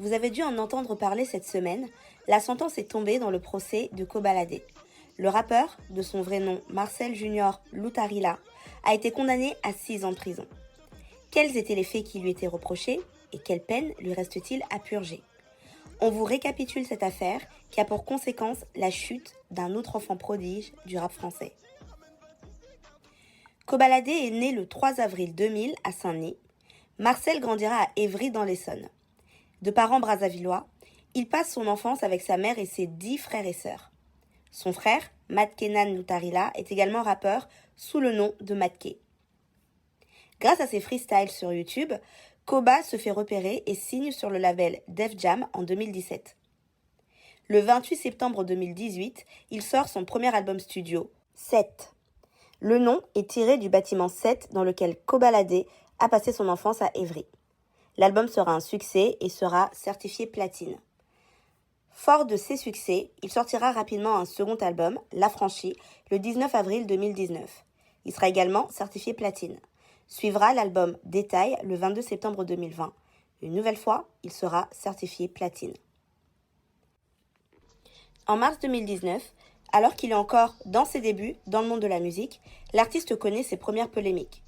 Vous avez dû en entendre parler cette semaine, la sentence est tombée dans le procès de Kobalade. Le rappeur, de son vrai nom Marcel Junior Lutarila, a été condamné à 6 ans de prison. Quels étaient les faits qui lui étaient reprochés et quelle peine lui reste-t-il à purger? On vous récapitule cette affaire qui a pour conséquence la chute d'un autre enfant prodige du rap français. Kobalade est né le 3 avril 2000 à Saint-Denis. Marcel grandira à Évry dans l'Essonne. De parents brazzavillois, il passe son enfance avec sa mère et ses 10 frères et sœurs. Son frère, Matkenan Lutarila, est également rappeur sous le nom de Matke. Grâce à ses freestyles sur YouTube, Koba se fait repérer et signe sur le label Def Jam en 2017. Le 28 septembre 2018, il sort son premier album studio, 7. Le nom est tiré du bâtiment 7 dans lequel Kobalade a passé son enfance à Évry. L'album sera un succès et sera certifié platine. Fort de ses succès, il sortira rapidement un second album, L'Affranchi, le 19 avril 2019. Il sera également certifié platine. Suivra l'album Détail le 22 septembre 2020. Une nouvelle fois, il sera certifié platine. En mars 2019, alors qu'il est encore dans ses débuts dans le monde de la musique, l'artiste connaît ses premières polémiques.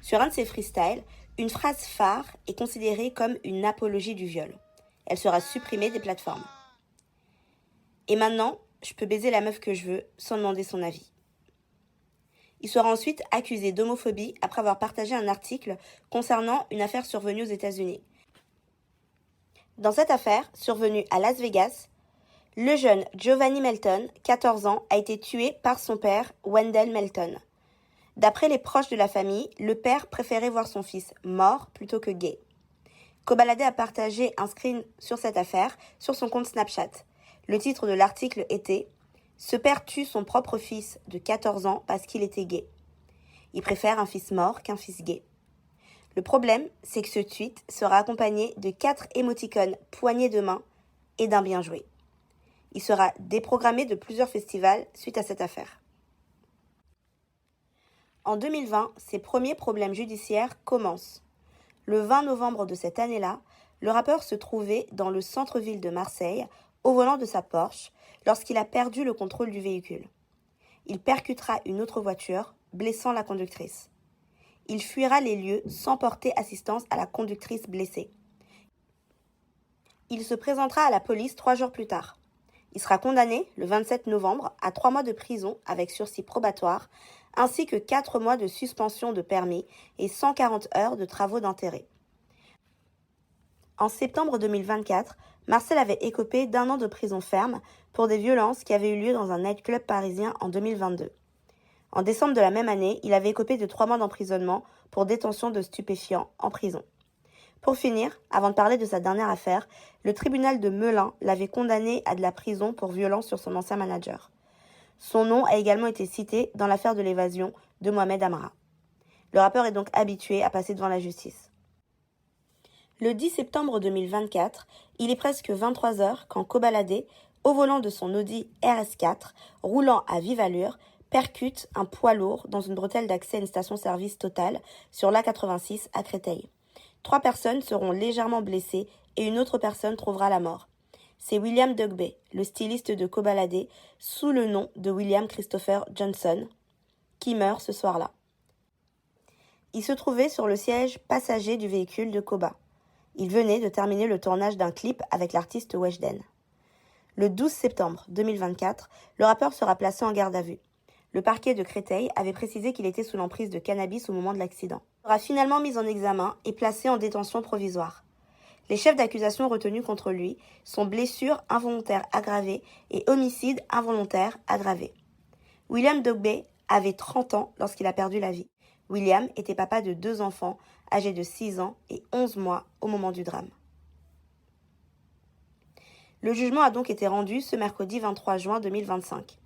Sur un de ses freestyles, une phrase phare est considérée comme une apologie du viol. Elle sera supprimée des plateformes. Et maintenant, je peux baiser la meuf que je veux sans demander son avis. Il sera ensuite accusé d'homophobie après avoir partagé un article concernant une affaire survenue aux États-Unis. Dans cette affaire, survenue à Las Vegas, le jeune Giovanni Melton, 14 ans, a été tué par son père, Wendell Melton. D'après les proches de la famille, le père préférait voir son fils mort plutôt que gay. Kobalade a partagé un screen sur cette affaire sur son compte Snapchat. Le titre de l'article était « Ce père tue son propre fils de 14 ans parce qu'il était gay. Il préfère un fils mort qu'un fils gay. » Le problème, c'est que ce tweet sera accompagné de 4 émoticônes poignées de main et d'un bien joué. Il sera déprogrammé de plusieurs festivals suite à cette affaire. En 2020, ses premiers problèmes judiciaires commencent. Le 20 novembre de cette année-là, le rappeur se trouvait dans le centre-ville de Marseille, au volant de sa Porsche, lorsqu'il a perdu le contrôle du véhicule. Il percutera une autre voiture, blessant la conductrice. Il fuira les lieux sans porter assistance à la conductrice blessée. Il se présentera à la police 3 jours plus tard. Il sera condamné, le 27 novembre, à 3 mois de prison avec sursis probatoire, ainsi que 4 mois de suspension de permis et 140 heures de travaux d'intérêt. En septembre 2024, Marcel avait écopé d'1 an de prison ferme pour des violences qui avaient eu lieu dans un nightclub parisien en 2022. En décembre de la même année, il avait écopé de 3 mois d'emprisonnement pour détention de stupéfiants en prison. Pour finir, avant de parler de sa dernière affaire, le tribunal de Melun l'avait condamné à de la prison pour violence sur son ancien manager. Son nom a également été cité dans l'affaire de l'évasion de Mohamed Amra. Le rappeur est donc habitué à passer devant la justice. Le 10 septembre 2024, il est presque 23h quand Kobalade, au volant de son Audi RS4, roulant à vive allure, percute un poids lourd dans une bretelle d'accès à une station-service Total sur l'A86 à Créteil. 3 personnes seront légèrement blessées et une autre personne trouvera la mort. C'est William Dugbe, le styliste de Kobalade, sous le nom de William Christopher Johnson, qui meurt ce soir-là. Il se trouvait sur le siège passager du véhicule de Koba. Il venait de terminer le tournage d'un clip avec l'artiste Weshden. Le 12 septembre 2024, le rappeur sera placé en garde à vue. Le parquet de Créteil avait précisé qu'il était sous l'emprise de cannabis au moment de l'accident. Il sera finalement mis en examen et placé en détention provisoire. Les chefs d'accusation retenus contre lui sont blessures involontaires aggravées et homicide involontaire aggravé. William Dugbe avait 30 ans lorsqu'il a perdu la vie. William était papa de 2 enfants, âgés de 6 ans et 11 mois au moment du drame. Le jugement a donc été rendu ce mercredi 23 juin 2025.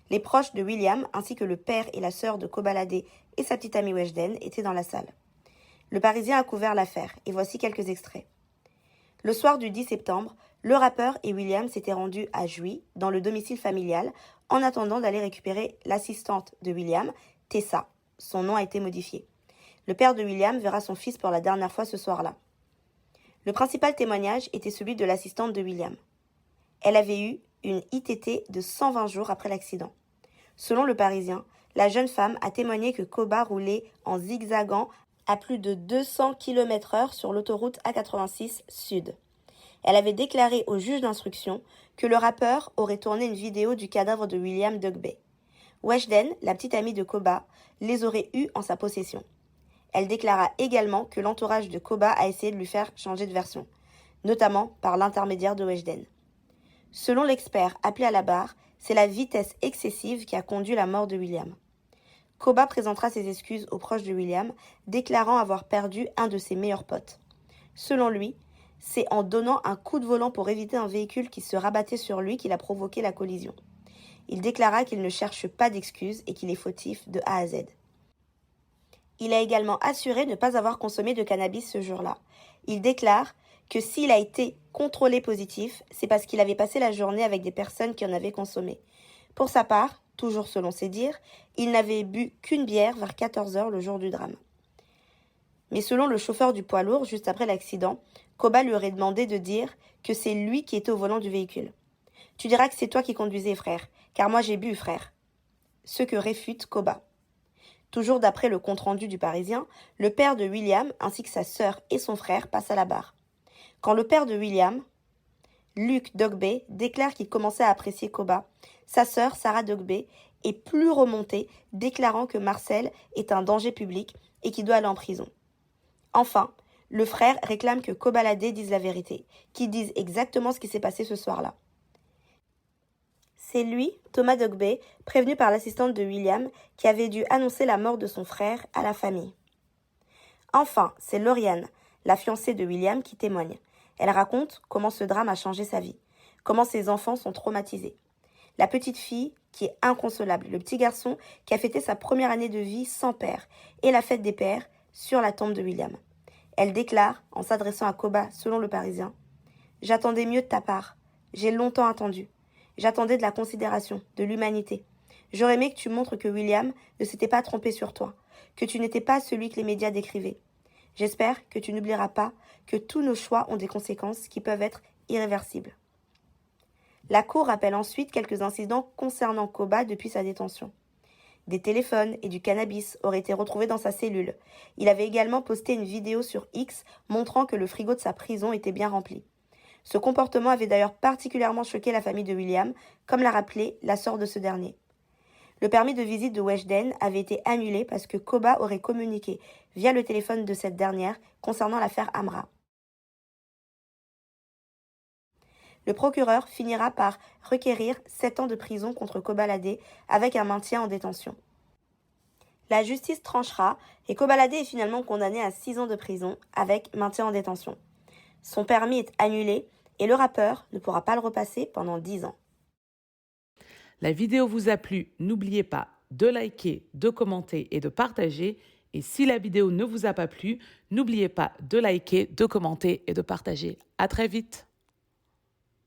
Les proches de William, ainsi que le père et la sœur de Kobalade et sa petite amie Weshden, étaient dans la salle. Le Parisien a couvert l'affaire, et voici quelques extraits. Le soir du 10 septembre, le rappeur et William s'étaient rendus à Jouy, dans le domicile familial, en attendant d'aller récupérer l'assistante de William, Tessa. Son nom a été modifié. Le père de William verra son fils pour la dernière fois ce soir-là. Le principal témoignage était celui de l'assistante de William. Elle avait eu une ITT de 120 jours après l'accident. Selon le Parisien, la jeune femme a témoigné que Koba roulait en zigzagant à plus de 200 km/h sur l'autoroute A86 Sud. Elle avait déclaré au juge d'instruction que le rappeur aurait tourné une vidéo du cadavre de William Dugbay. Weshden, la petite amie de Koba, les aurait eus en sa possession. Elle déclara également que l'entourage de Koba a essayé de lui faire changer de version, notamment par l'intermédiaire de Weshden. Selon l'expert appelé à la barre, c'est la vitesse excessive qui a conduit à la mort de William. Koba présentera ses excuses aux proches de William, déclarant avoir perdu un de ses meilleurs potes. Selon lui, c'est en donnant un coup de volant pour éviter un véhicule qui se rabattait sur lui qu'il a provoqué la collision. Il déclara qu'il ne cherche pas d'excuses et qu'il est fautif de A à Z. Il a également assuré ne pas avoir consommé de cannabis ce jour-là. Il déclare que s'il a été contrôlé positif, c'est parce qu'il avait passé la journée avec des personnes qui en avaient consommé. Pour sa part, toujours selon ses dires, il n'avait bu qu'une bière vers 14 h le jour du drame. Mais selon le chauffeur du poids lourd, juste après l'accident, Koba lui aurait demandé de dire que c'est lui qui était au volant du véhicule. « Tu diras que c'est toi qui conduisais, frère, car moi j'ai bu, frère. » Ce que réfute Koba. Toujours d'après le compte-rendu du Parisien, le père de William ainsi que sa sœur et son frère passent à la barre. Quand le père de William, Luke Dugbay, déclare qu'il commençait à apprécier Koba, sa sœur, Sarah Dugbay, est plus remontée, déclarant que Marcel est un danger public et qu'il doit aller en prison. Enfin, le frère réclame que Kobalade dise la vérité, qu'il dise exactement ce qui s'est passé ce soir-là. C'est lui, Thomas Dugbay, prévenu par l'assistante de William, qui avait dû annoncer la mort de son frère à la famille. Enfin, c'est Lauriane, la fiancée de William, qui témoigne. Elle raconte comment ce drame a changé sa vie, comment ses enfants sont traumatisés. La petite fille qui est inconsolable, le petit garçon qui a fêté sa première année de vie sans père, et la fête des pères sur la tombe de William. Elle déclare, en s'adressant à Koba selon le Parisien, « J'attendais mieux de ta part. J'ai longtemps attendu. J'attendais de la considération, de l'humanité. J'aurais aimé que tu montres que William ne s'était pas trompé sur toi, que tu n'étais pas celui que les médias décrivaient. J'espère que tu n'oublieras pas que tous nos choix ont des conséquences qui peuvent être irréversibles. » La Cour rappelle ensuite quelques incidents concernant Koba depuis sa détention. Des téléphones et du cannabis auraient été retrouvés dans sa cellule. Il avait également posté une vidéo sur X montrant que le frigo de sa prison était bien rempli. Ce comportement avait d'ailleurs particulièrement choqué la famille de William, comme l'a rappelé la sœur de ce dernier. Le permis de visite de Weshden avait été annulé parce que Koba aurait communiqué via le téléphone de cette dernière concernant l'affaire Amra. Le procureur finira par requérir 7 ans de prison contre Kobalade avec un maintien en détention. La justice tranchera et Kobalade est finalement condamné à 6 ans de prison avec maintien en détention. Son permis est annulé et le rappeur ne pourra pas le repasser pendant 10 ans. La vidéo vous a plu, n'oubliez pas de liker, de commenter et de partager. Et si la vidéo ne vous a pas plu, n'oubliez pas de liker, de commenter et de partager. À très vite.